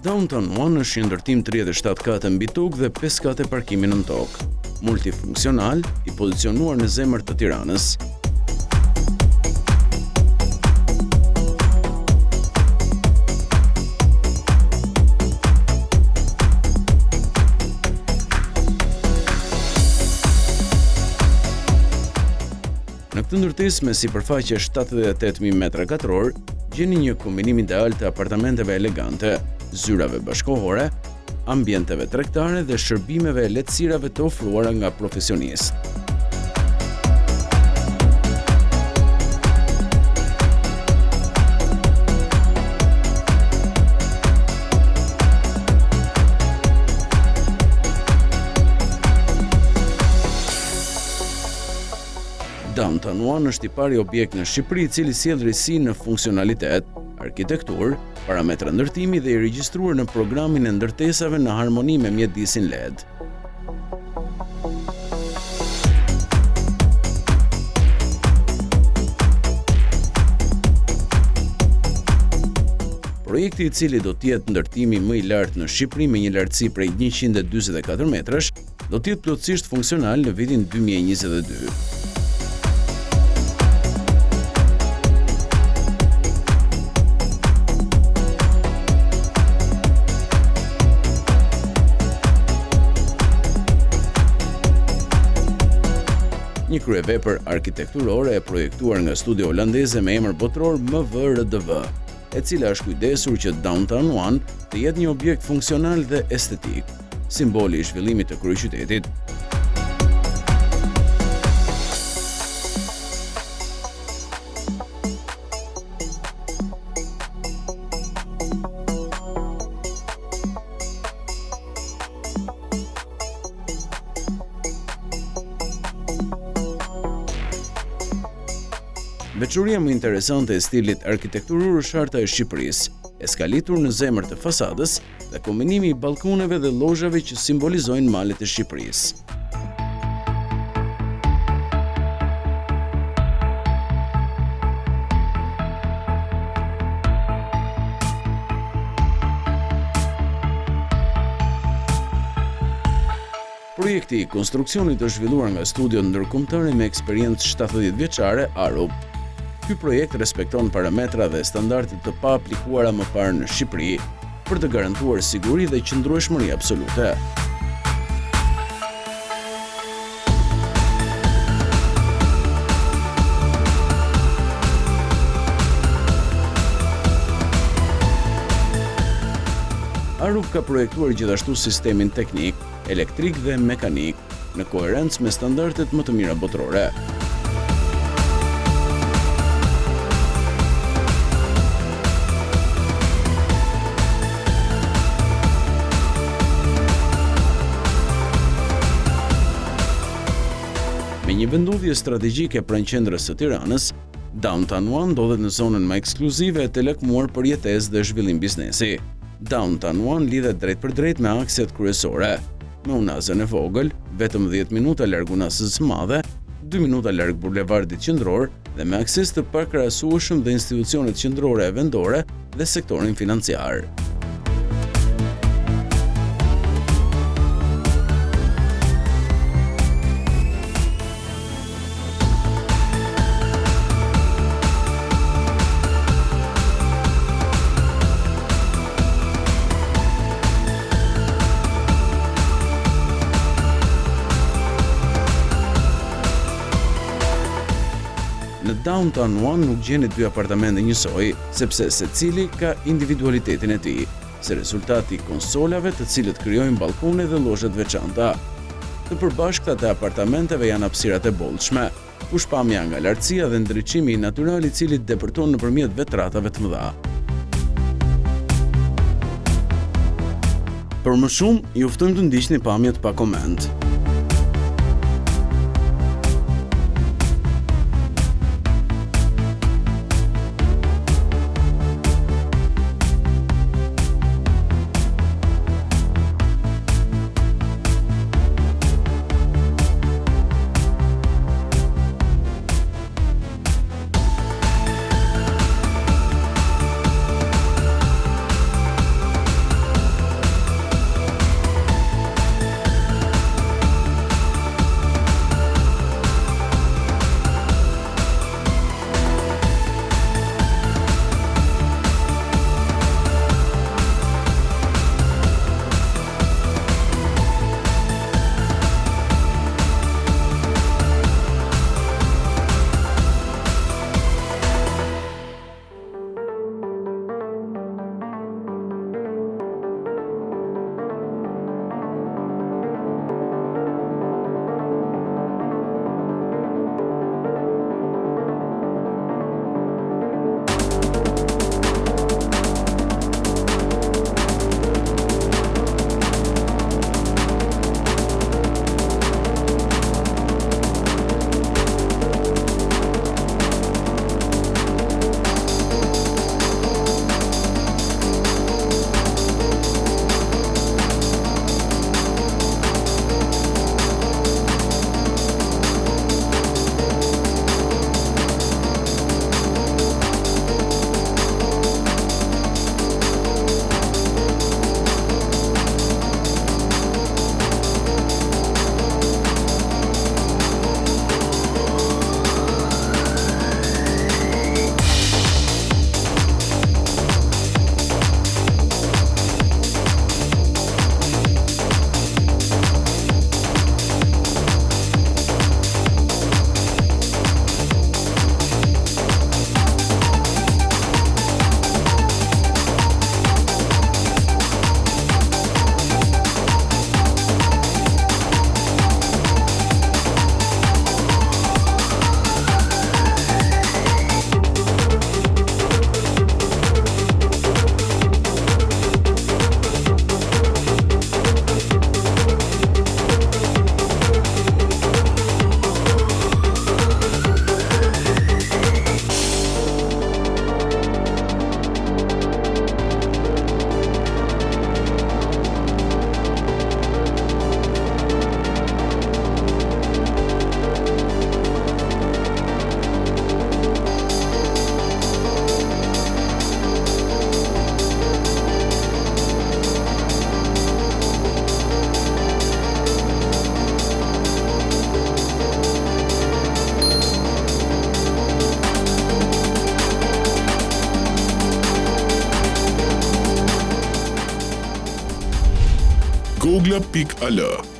Downtown One është një ndërtim 37 kate mbi tokë dhe 5 kate parkimi nëntokë, multifunksional, i pozicionuar në zemër të Tiranës. Në këtë ndërtesë me sipërfaqe 78.000 m2, gjeni një kombinim ideal të apartamenteve elegante, zyrave bashkëkohore, ambjenteve tregtare dhe shërbimeve lehtësirave të ofruara nga profesionistë. Downtown One është i pari objekt në Shqipëri i cili sjell risi në funksionalitet, arkitekturë, parametra ndërtimi dhe i regjistruar në programin e ndërtesave në harmoni me mjedisin LED. Projekti i cili do të jetë ndërtimi më i lartë në Shqipëri me një lartësi prej 144 metrash, do të jetë plotësisht funksional në vitin 2022. Një kryevepër arkitekturore e projektuar nga studio holandeze me emër botror MVRDV, e cila është kujdesur që Downtown One të jetë një objekt funksional dhe estetik, simboli i zhvillimit të kryeqytetit. Veçuria më interesante e stilit arkitekturor është harta e Shqipërisë, e skalitur në zemër të fasadës dhe kombinimi i balkoneve dhe lozhave që simbolizojnë malet e Shqipërisë. Projekti i konstruksionit është zhvilluar nga studio ndërkombëtare me eksperiencë 70 vjeçare ARUP. Ky projekt respekton parametra dhe standardet të pa aplikuara më parë në Shqipëri për të garantuar siguri dhe qëndrueshmëri absolute. ARUP ka projektuar gjithashtu sistemin teknik, elektrik dhe mekanik në koherencë me standardet më të mira botërore. Me një vendodhje strategjike pranë qendrës së Tiranës, Downtown One ndodhet në zonën më ekskluzive e të lakmuar për jetesë dhe zhvillim biznesi. Downtown One lidhet drejt për drejt me akset kryesore, me unazën e vogël, vetëm 10 minuta larg unazës së madhe, 2 minuta larg bulevardit qendror dhe me akses të pakrahasueshëm dhe institucionet qendrore e vendore dhe sektorin financiar. Në Downtown One nuk gjeni dy apartamente njësoj, sepse secili ka individualitetin e tij, si rezultati i konsolave të cilët krijojnë balkone dhe lozhe të veçanta. Të përbashkëtat e apartamenteve janë hapësirat e bollshme, fushpamja nga lartësia dhe ndriçimi natyral i cili depërton nëpërmjet vetratave të mëdha. Për më shumë, ju ftojmë të ndiqni pamjet pa koment. gjogla.al.